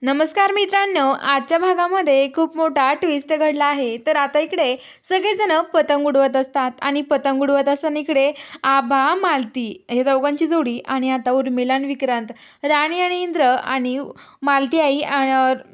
नमस्कार मित्रांनो, आजच्या भागामध्ये खूप मोठा ट्विस्ट घडला आहे. तर आता इकडे सगळेजण पतंग उडवत असतात आणि पतंग उडवत असताना इकडे आभा, मालती हे दोघांची जोडी आणि आता उर्मिला आणि विक्रांत, राणी आणि इंद्र आणि मालती आई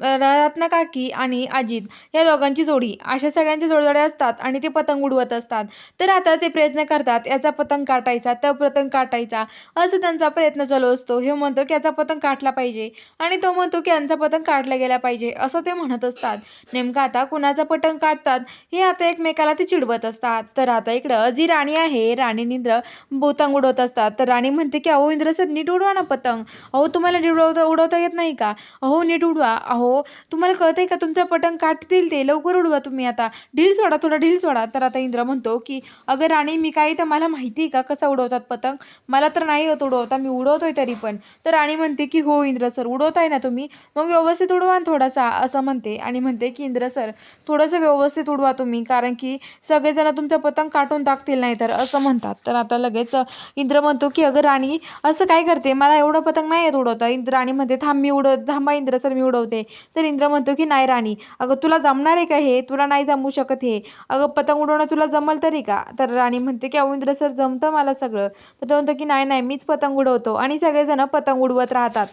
रत्ना काकी आणि अजित या दोघांची जोडी अशा सगळ्यांच्या जोड्या असतात आणि ते पतंग उडवत असतात. तर आता ते प्रयत्न करतात याचा पतंग काटायचा, तो पतंग काटायचा असं त्यांचा प्रयत्न चालू असतो. हे म्हणतो की याचा पतंग काटला पाहिजे आणि तो म्हणतो की यांचा पतंग काढला गेला पाहिजे असं ते म्हणत असतात. नेमकं आता कुणाचा पतंग काढतात हे आता एकमेकाला ते चिडवत असतात. तर आता इकडं जी राणी आहे, राणी इंद्र पतंग उडवत असतात. तर राणी म्हणते की अहो इंद्र सर नीट उडवा ना पतंग. अहो तुम्हाला नीट उडवता उडवता येत नाही का? अहो नीट उडवा. अहो तुम्हाला कळतंय का तुमचं पतंग काटतील ते, लवकर उडवा तुम्ही आता. ढील सोडा, थोडा ढील सोडा. तर आता इंद्र म्हणतो की अगं राणी मी काही तर मला माहिती आहे का कसं उडवतात पतंग? मला तर नाही येत उडवता, मी उडवतोय तरी पण. तर राणी म्हणते की हो इंद्र सर उडवताय ना तुम्ही, मग व्यवस्थित उडवा ना थोडासा असं म्हणते आणि म्हणते की इंद्र सर थोडंसं व्यवस्थित उडवा तुम्ही, कारण की सगळेजण तुमचं पतंग काटून टाकतील नाही तर असं म्हणतात. तर आता लगेच इंद्र म्हणतो की अगं राणी असं काय करते, मला एवढं पतंग नाही येत उडवता. इंद्र राणी म्हणते थांबा इंद्र सर मी उडवते. तर इंद्र म्हणतो की नाही राणी, अगं तुला जमणार आहे का हे, तुला नाही जमू शकत हे, अगं पतंग उडवणं तुला जमल तरी का? तर राणी म्हणते की अहो इंद्र सर जमतं मला सगळं. तर तो म्हणतो की नाही नाही मीच पतंग उडवतो आणि सगळेजण पतंग उडवत राहतात.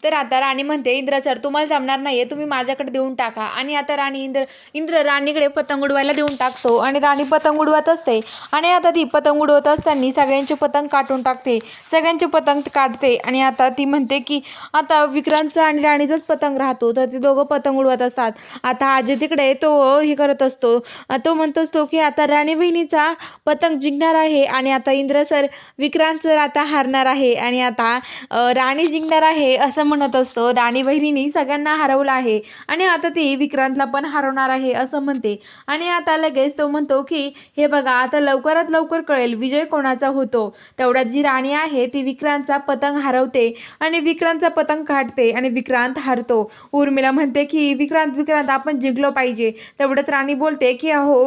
तर आता राणी म्हणते इंद्र सर तुम्हाला जमणार नाहीये, तुम्ही माझ्याकडे देऊन टाका. आणि आता इंद्र इंद्र राणीकडे पतंग उडवायला देऊन टाकतो आणि राणी पतंग उडवत असते. आणि आता ती पतंग उडवत असताना सगळ्यांचे पतंग काटून टाकते, सगळ्यांचे पतंग काढते. आणि आता ती म्हणते की आता विक्रांतचा आणि राणीचाच पतंग राहतो. तर ते दोघं पतंग उडवत असतात. आता आजी तिकडे तो हे करत असतो, तो म्हणत असतो की आता राणी बहिणीचा पतंग जिंकणार आहे आणि आता इंद्र सर विक्रांत सर आता हारणार आहे आणि आता राणी जिंकणार आहे असं म्हणत असतो. राणी बहिणीने सगळ्यांना हरवलं आहे आणि आता ती विक्रांतला पण हरवणार आहे असं म्हणते. आणि आता लगेच तो म्हणतो की हे बघा आता लवकरात लवकर कळेल विजय कोणाचा होतो. तेवढ्यात जी राणी आहे ती विक्रांतचा पतंग हरवते आणि विक्रांतचा पतंग काढते आणि विक्रांत हारतो. उर्मिला म्हणते की विक्रांत विक्रांत आपण जिंकलो पाहिजे. तेवढ्यात राणी बोलते की अहो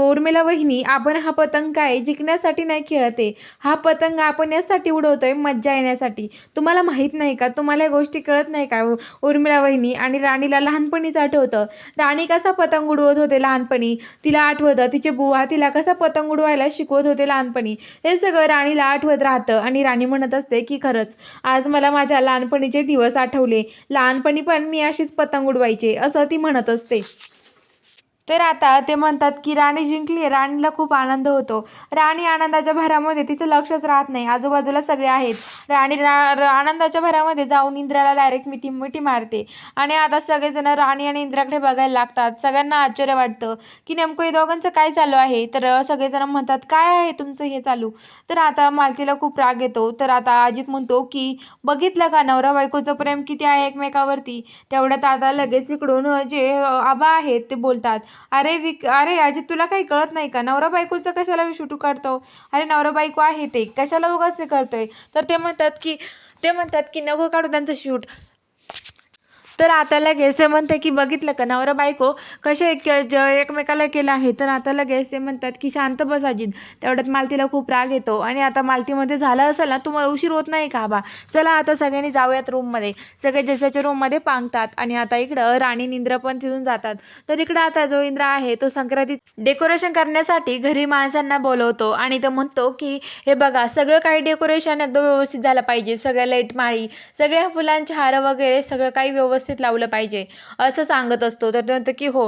उर्मिला वहिनी आपण हा पतंग काय जिंकण्यासाठी नाही खेळते, हा पतंग आपण यासाठी उडवतोय मज्जा येण्यासाठी. तुम्हाला माहित नाही का, तुम्हाला या गोष्टी कळत नाही का उर्मिला वहिनी? आणि राणीला लहानपणीच आठवतं राणी कसा पतंग उडवत होते लहानपणी, तिला आठवतं तिचे बुवा तिला कसा पतंग उडवायला शिकवत होते लहानपणी. हे सगळं राणीला आठवत राहतं आणि राणी म्हणत असते की खरंच आज मला माझ्या लहानपणीचे दिवस आठवले, लहानपणी पण मी अशीच पतंग उडवायचे असं ती म्हणत असते. तर आता ते म्हणतात की राणी जिंकली. राणीला खूप आनंद होतो. राणी आनंदाच्या भरामध्ये तिचं लक्षच राहत नाही, आजूबाजूला सगळे आहेत. राणी आनंदाच्या भरामध्ये जाऊन इंद्राला डायरेक्ट मिठी मिठी मारते. आणि आता सगळेजण राणी आणि इंद्राकडे बघायला लागतात. सगळ्यांना आश्चर्य वाटतं की नेमकं हे दोघांचं काय चालू आहे. तर सगळेजण म्हणतात काय आहे तुमचं हे चालू. तर आता मालतीला खूप राग येतो. तर आता अजित म्हणतो की बघितलं का नवरा बायकोचं प्रेम किती आहे एकमेकावरती. तेवढ्यात आता लगेच इकडून जे आबा आहेत ते बोलतात, अरे अजित तुला काही कळत नाही का, नवरा बायकोचं कशाला शूट काढतो, अरे नवरा बायको आहे ते कशाला उगाच ते करतोय. तर ते म्हणतात की नको काढू त्यांचं शूट. तर आता लगेच ते म्हणते की बघितलं का नवरा बायको कसे एकमेकाला केलं आहे. तर आता लगेच ते म्हणतात की शांत बस अजित. तेवढ्यात मालतीला खूप राग येतो आणि आता मालतीमध्ये झालं असेल ना, तुम्हाला उशीर होत नाही का बा, चला आता सगळ्यांनी जाऊयात रूममध्ये. सगळे जशाच्या रूममध्ये पांगतात आणि आता इकडं राणी इंद्र पण तिथून जातात. तर इकडं आता जो इंद्र आहे तो संक्रांती डेकोरेशन करण्यासाठी घरी माणसांना बोलवतो आणि तो म्हणतो की हे बघा सगळं काही डेकोरेशन एकदम व्यवस्थित झालं पाहिजे, सगळ्या लाईट माळी, सगळ्या फुलांचे हार वगैरे सगळं काही व्यवस्थित लावलं पाहिजे असं सांगत असतो. तर म्हणतं की हो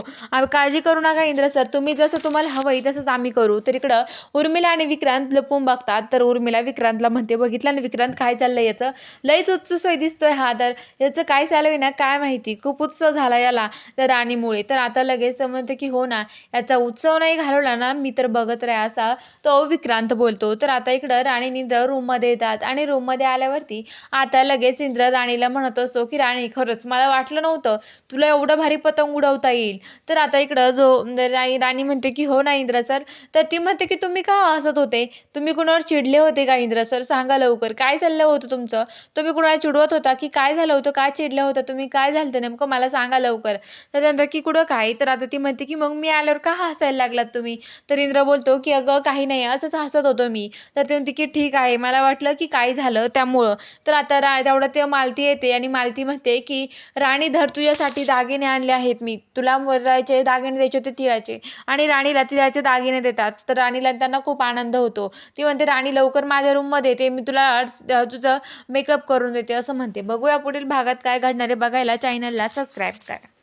काळजी करू नका इंद्र सर, तुम्ही जसं तुम्हाला हवंय तसंच आम्ही करू. तर इकडं उर्मिला आणि विक्रांत लपून बघतात. तर उर्मिला विक्रांतला म्हणते बघितलं ना विक्रांत काय चाललंय याचं, लईच उत्सुक दिसतोय हा, तर याचं काय चालू आहे ना काय माहिती, खूप उत्सव झाला याला तर राणीमुळे. तर आता लगेच म्हणते की हो ना, याचा उत्सव नाही घालवला ना मी तर बघत राहा असा तो विक्रांत बोलतो. तर आता इकडं राणी इंद्र रूममध्ये येतात आणि रूममध्ये आल्यावरती आता लगेच इंद्र राणीला म्हणत असतो की राणी खरंच मला मला वाटलं नव्हतं तुला एवढं भारी पतंग उडवता येईल. तर आता इकडं जो राणी म्हणते की हो ना इंद्र सर. तर ती म्हणते की तुम्ही का हसत होते? तुम्ही कुणावर चिडले होते का इंद्र सर? सांगा लवकर काय चाललं होतं तुमचं? तुम्ही कुणाला चिडवत होता की काय झालं होतं? का चिडलं होतं तुम्ही? काय झालं होतं नेमकं मला सांगा लवकर. तर त्यानंतर की कुठं काय? तर आता ती म्हणते की मग मी आल्यावर का हसायला लागलात तुम्ही? तर इंद्र बोलतो की अगं काही नाही असंच हसत होतो मी. तर ती म्हणते की ठीक आहे. मला वाटलं की काय झालं त्यामुळं. तर आता तेवढ्यात ते मालती येते आणि मालती म्हणते की राणी धर तुझ्यासाठी दागिने आणले आहेत मी. तुला वराचे दागिने द्यायचे होते तिळाचे आणि राणीला तिळाचे दागिने देतात. तर राणीला त्यांना खूप आनंद होतो. ती म्हणते राणी लवकर माझ्या रूममध्ये येते. मी तुला तुझं मेकअप करून देते असं म्हणते. बघूया पुढील भागात काय घडणार आहे बघायला चॅनलला सबस्क्राईब करा.